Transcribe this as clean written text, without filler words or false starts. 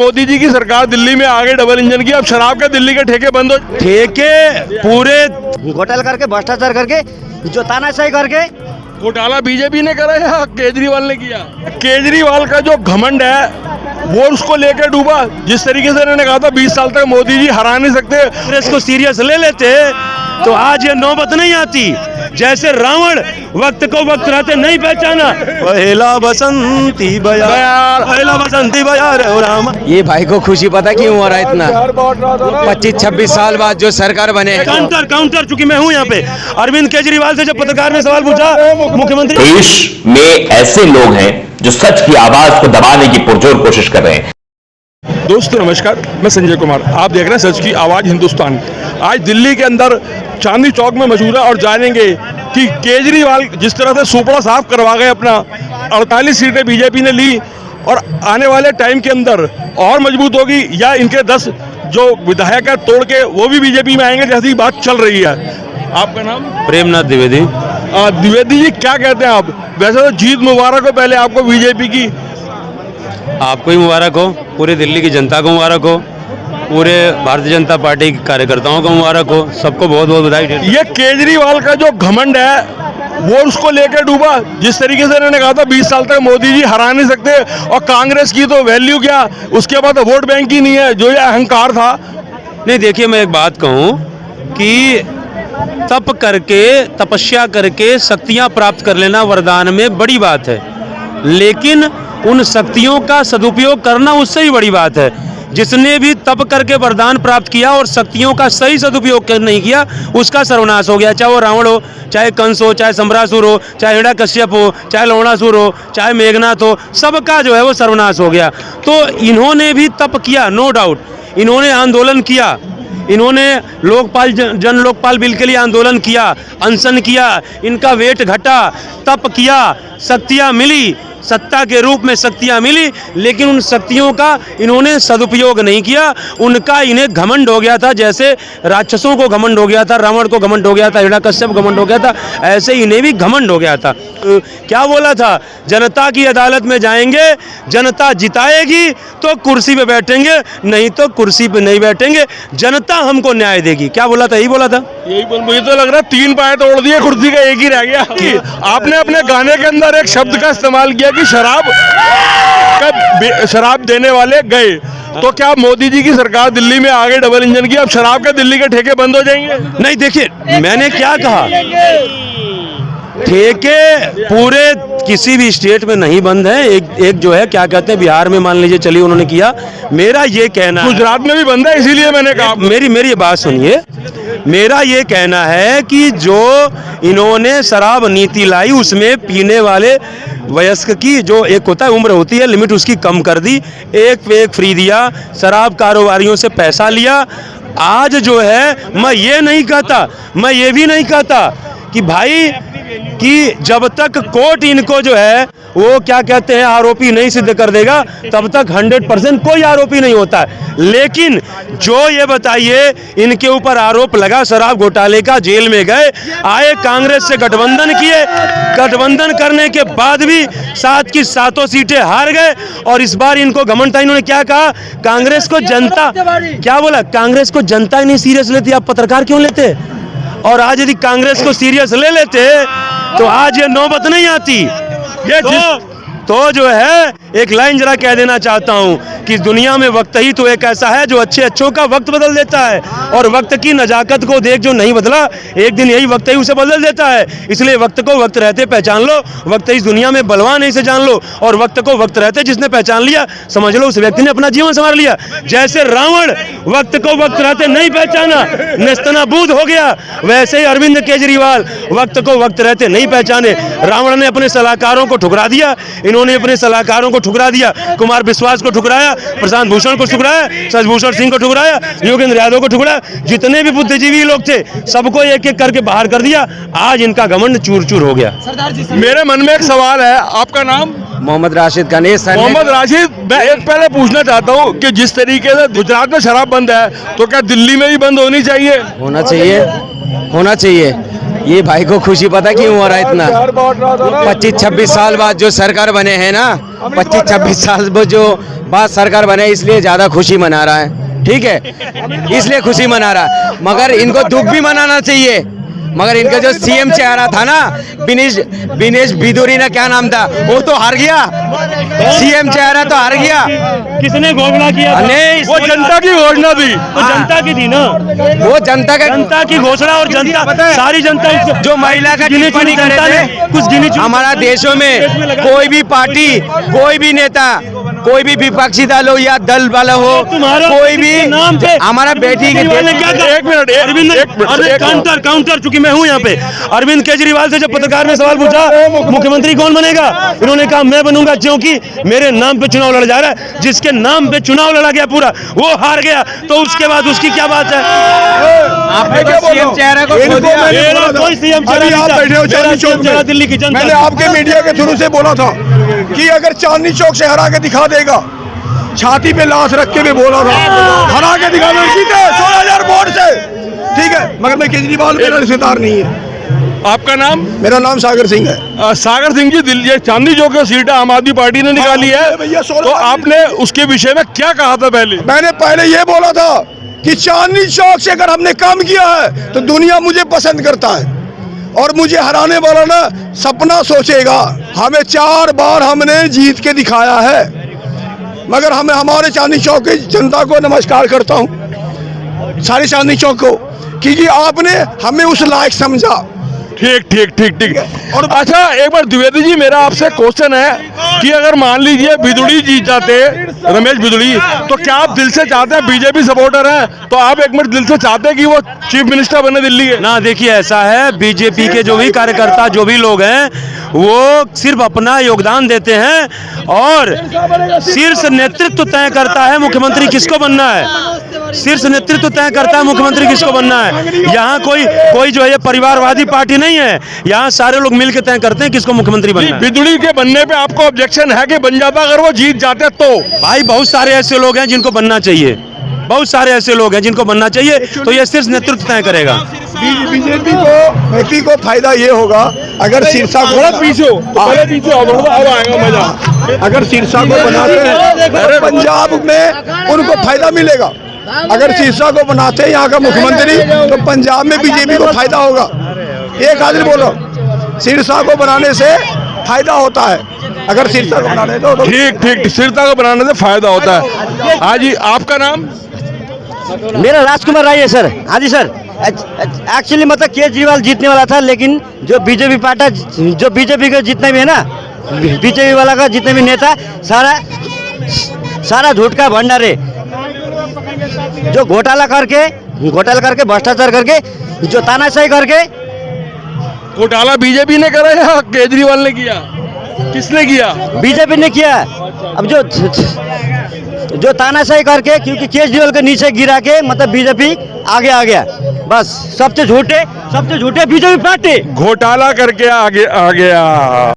मोदी जी की सरकार दिल्ली में आगे डबल इंजन की, अब शराब के दिल्ली के ठेके बंद हो। ठेके पूरे घोटाला करके भ्रष्टाचार करके जो तानाशाही करके घोटाला बीजेपी ने करा या केजरीवाल ने किया? केजरीवाल का जो घमंड है वो उसको लेकर डूबा। जिस तरीके से इन्होंने कहा था 20 साल तक मोदी जी हरा नहीं सकते, कांग्रेस को सीरियस ले लेते तो आज ये नौबत नहीं आती। जैसे रावण वक्त को वक्त रहते नहीं पहचाना, पहला बसंती बयार, पहला बसंती बयार राम। ये भाई को खुशी पता क्यों हो रहा है इतना? 25-26 साल बाद जो सरकार बने। काउंटर चूंकि मैं हूं यहाँ पे। अरविंद केजरीवाल से जब पत्रकार ने सवाल पूछा, मुख्यमंत्री देश में ऐसे लोग हैं जो सच की आवाज को दबाने की पुरजोर कोशिश कर रहे हैं। दोस्तों नमस्कार, मैं संजय कुमार, आप देख रहे हैं सच की आवाज हिंदुस्तान। आज दिल्ली के अंदर चांदनी चौक में मौजूद है और जानेंगे कि केजरीवाल जिस तरह से सुपड़ा साफ करवा गए अपना, 48 सीटें बीजेपी ने ली और आने वाले टाइम के अंदर और मजबूत होगी या इनके 10 जो विधायक है तोड़ के वो भी बीजेपी में आएंगे, जैसी बात चल रही है। आपका नाम? प्रेमनाथ द्विवेदी। द्विवेदी जी, क्या कहते हैं आप? वैसे तो जीत मुबारक हो पहले आपको बीजेपी की। आपको ही मुबारक हो, पूरी दिल्ली की जनता को मुबारक हो, पूरे भारतीय जनता पार्टी के कार्यकर्ताओं को मुबारक हो, सबको बहुत बहुत बधाई। ये केजरीवाल का जो घमंड है वो उसको लेकर डूबा। जिस तरीके से इन्होंने कहा था 20 साल तक मोदी जी हरा नहीं सकते और कांग्रेस की तो वैल्यू क्या, उसके बाद वोट बैंक ही नहीं है, जो ये अहंकार था। नहीं देखिए, मैं एक बात कहूँ कि तप करके, तपस्या करके शक्तियाँ प्राप्त कर लेना वरदान में बड़ी बात है, लेकिन उन शक्तियों का सदुपयोग करना उससे ही बड़ी बात है। जिसने भी तप करके वरदान प्राप्त किया और शक्तियों का सही सदुपयोग नहीं किया, उसका सर्वनाश हो गया। चाहे वो रावण हो, चाहे कंस हो, चाहे सम्रासुर हो, चाहे हिरण्यकश्यप हो, चाहे लवणासुर हो, चाहे मेघनाथ हो, सबका जो है वो सर्वनाश हो गया। तो इन्होंने भी तप किया, नो डाउट। इन्होंने आंदोलन किया, इन्होंने लोकपाल जन लोकपाल बिल के लिए आंदोलन किया, अनशन किया, इनका वेट घटा, तप किया, शक्तियाँ मिली, सत्ता के रूप में शक्तियाँ मिली, लेकिन उन शक्तियों का इन्होंने सदुपयोग नहीं किया। उनका इन्हें घमंड हो गया था, जैसे राक्षसों को घमंड हो गया था, रावण को घमंड हो गया था, हिरण्यकश्यप घमंड हो गया था, ऐसे इन्हें भी घमंड हो गया था। क्या बोला था? जनता की अदालत में जाएंगे, जनता जिताएगी तो कुर्सी पे बैठेंगे, नहीं तो कुर्सी पे नहीं बैठेंगे, जनता हमको न्याय देगी। क्या बोला था? यही बोला था। मुझे तो लग रहा है 3 पाए तोड़ दिए, कुर्सी का एक ही रह गया। आपने अपने गाने के अंदर एक शब्द का इस्तेमाल किया कि शराब देने वाले गए, तो क्या मोदी जी की सरकार दिल्ली में आगे डबल इंजन की, अब शराब के दिल्ली के ठेके बंद हो जाएंगे? नहीं देखिए, मैंने क्या कहा, ठेके पूरे किसी भी स्टेट में नहीं बंद है। एक जो है क्या कहते हैं, बिहार में मान लीजिए चलिए उन्होंने किया। मेरा ये कहना, गुजरात में भी बंद है, इसीलिए मैंने कहा। मेरी बात सुनिए। मेरा ये कहना है कि जो इन्होंने शराब नीति लाई, उसमें पीने वाले वयस्क की जो एक होता है उम्र होती है, लिमिट उसकी कम कर दी, एक पे एक फ्री दिया, शराब कारोबारियों से पैसा लिया। आज जो है मैं ये नहीं कहता, मैं ये भी नहीं कहता कि भाई कि जब तक कोर्ट इनको जो है वो क्या कहते हैं आरोपी नहीं सिद्ध कर देगा, तब तक 100% कोई आरोपी नहीं होता है। लेकिन जो ये बताइए, इनके ऊपर आरोप लगा शराब घोटाले का, जेल में गए, आए कांग्रेस से गठबंधन किए, गठबंधन करने के बाद भी 7 की 7 सीटें हार गए। और इस बार इनको घमंड था, इन्होंने क्या कहा, कांग्रेस को जनता, क्या बोला, कांग्रेस को जनता ही नहीं सीरियस लेती, आप पत्रकार क्यों लेते? और आज यदि कांग्रेस को सीरियस ले लेते तो आज ये नौबत नहीं आती। ये तो जो है एक लाइन जरा कह देना चाहता हूँ कि दुनिया में वक्त ही तो एक ऐसा है जो अच्छे अच्छों का वक्त बदल देता है, और वक्त की नजाकत को देख जो नहीं बदला, एक दिन यही वक्त ही उसे बदल देता है। इसलिए वक्त को वक्त रहते पहचान लो, वक्त इस दुनिया में बलवान है इसे जान लो, और वक्त को वक्त रहते जिसने पहचान लिया, समझ लो उस व्यक्ति ने अपना जीवन संवार लिया। जैसे रावण वक्त को वक्त रहते नहीं पहचाना, नेस्तनाबूद हो गया, वैसे ही अरविंद केजरीवाल वक्त को वक्त रहते नहीं पहचाने। रावण ने अपने सलाहकारों को ठुकरा दिया, इन्होंने अपने सलाहकारों को ठुकरा दिया, कुमार विश्वास को ठुकराया, प्रशांत भूषण को ठुकराया, शशिभूषण सिंह को ठुकराया, योगेंद्र यादव को ठुकराया, जितने भी बुद्धिजीवी लोग थे सबको एक एक करके बाहर कर दिया। आज इनका घमंड चूर चूर हो गया। मेरे मन में एक सवाल है, आपका नाम? मोहम्मद राशिद गणेश। मोहम्मद राशिद, मैं एक पहले पूछना चाहता हूँ कि जिस तरीके से गुजरात में शराब बंद है, तो क्या दिल्ली में भी बंद होनी चाहिए? होना चाहिए, होना चाहिए। ये भाई को खुशी पता क्यों हो रहा है इतना? 25-26 साल बाद जो सरकार बने हैं ना, 25-26 साल जो बाद सरकार बने, इसलिए ज्यादा खुशी मना रहा है। ठीक है, इसलिए खुशी मना रहा है, मगर इनको दुख भी मनाना चाहिए। मगर इनका जो सीएम चेहरा था ना, बिनेश बिदुरी ना, क्या नाम था, वो तो हार गया। सीएम चेहरा तो हार गया। किसने घोषणा किया? नहीं, वो जनता की घोषणा थी। तो जनता की थी ना, वो जनता की घोषणा, और जनता, सारी जनता जो महिला का टिप्पणी करे थे, कुछ गिनी हमारा देशों में कोई भी पार्टी, कोई भी नेता, कोई भी विपक्षी दल हो या दल वाला हो, कोई भी हमारा बेटी के एक मिनट काउंटर, चूंकि मैं हूं यहाँ पे। अरविंद केजरीवाल से जब पत्रकार ने सवाल पूछा मुख्यमंत्री कौन बनेगा, इन्होंने कहा मैं बनूंगा, क्योंकि मेरे नाम पे चुनाव लड़ा जा रहा है। जिसके नाम पे चुनाव लड़ा गया पूरा, वो हार गया, तो उसके बाद उसकी क्या बात है? आपने तो सीएम चेहरा को खो दिया। मेरा कोई सीएम चेहरा दिल्ली की जनता। मैंने आपके मीडिया के थ्रू से बोला था कि अगर चांदनी चौक से हरा के दिखा देगा, छाती पे लाश रख के भी बोला था, हरा के दिखा देगा, जीते 16,000 वोट से। ठीक है, मगर मैं केजरीवाल मेरा रिश्तेदार नहीं है। आपका नाम? मेरा नाम सागर सिंह है। सागर सिंह जी, दिल्ली चांदनी चौक की सीट आम आदमी पार्टी ने निकाली है, भैया, तो आपने उसके विषय में क्या कहा था पहले? मैंने पहले ये बोला था कि चांदनी चौक से अगर हमने काम किया है तो दुनिया मुझे पसंद करता है, और मुझे हराने वाला ना सपना सोचेगा। हमें 4 बार हमने जीत के दिखाया है, मगर हमें हमारे चांदनी चौक की जनता को नमस्कार करता हूँ, सारी चांदनी चौक को, क्योंकि आपने हमें उस लायक समझा। ठीक। और अच्छा, एक बार द्विवेदी जी, मेरा आपसे क्वेश्चन है कि अगर मान लीजिए बिदुड़ी जीत जाते, रमेश बिदुड़ी, तो क्या आप दिल से चाहते हैं, बीजेपी सपोर्टर हैं, तो आप एक मिनट दिल से चाहते हैं कि वो चीफ मिनिस्टर बने दिल्ली के? ना, देखिए ऐसा है, बीजेपी के जो भी कार्यकर्ता, जो भी लोग हैं, वो सिर्फ अपना योगदान देते हैं, और शीर्ष नेतृत्व तय करता है मुख्यमंत्री किसको बनना है। शीर्ष नेतृत्व तय करता है मुख्यमंत्री किसको बनना है। यहाँ कोई जो है परिवारवादी पार्टी नहीं है, यहाँ सारे लोग मिलकर तय करते हैं किसको मुख्यमंत्री बनना है। बिदुड़ी के बनने पे आपको ऑब्जेक्शन है कि बन जाता अगर वो जीत जाते तो? भाई, बहुत सारे ऐसे लोग हैं जिनको बनना चाहिए, बहुत सारे ऐसे लोग हैं जिनको बनना चाहिए, तो ये शीर्ष नेतृत्व तय करेगा। बीजेपी को फायदा ये होगा, अगर शीर्षा को अगर शीर्षा को बनाते हैं पंजाब में उनको फायदा मिलेगा। अगर शीर्षा को बनाते हैं यहाँ का मुख्यमंत्री, तो पंजाब में बीजेपी को फायदा होगा। एक आदमी बोलो, शीर्षा को बनाने से फायदा होता है, अगर शीर्षा को बनाने तो ठीक, शीर्षा को बनाने से फायदा होता है। हाँ जी, आपका नाम? मेरा राजकुमार राय है सर। हाँ जी सर, एक्चुअली मतलब केजरीवाल जीतने वाला था, लेकिन जो बीजेपी पार्टी, जो बीजेपी का जितने भी है ना, बीजेपी वाला का जितने भी नेता, सारा झूठ का भंडार है। जो घोटाला करके, भ्रष्टाचार करके, जो तानाशाही करके। घोटाला बीजेपी ने करा या केजरीवाल ने किया? किसने किया? बीजेपी ने किया। अब जो तानाशाही करके, क्योंकि केजरीवाल के नीचे गिरा के मतलब बीजेपी आगे आ गया, बस सबसे झूठे बीजेपी पार्टी घोटाला करके आगे आ गया।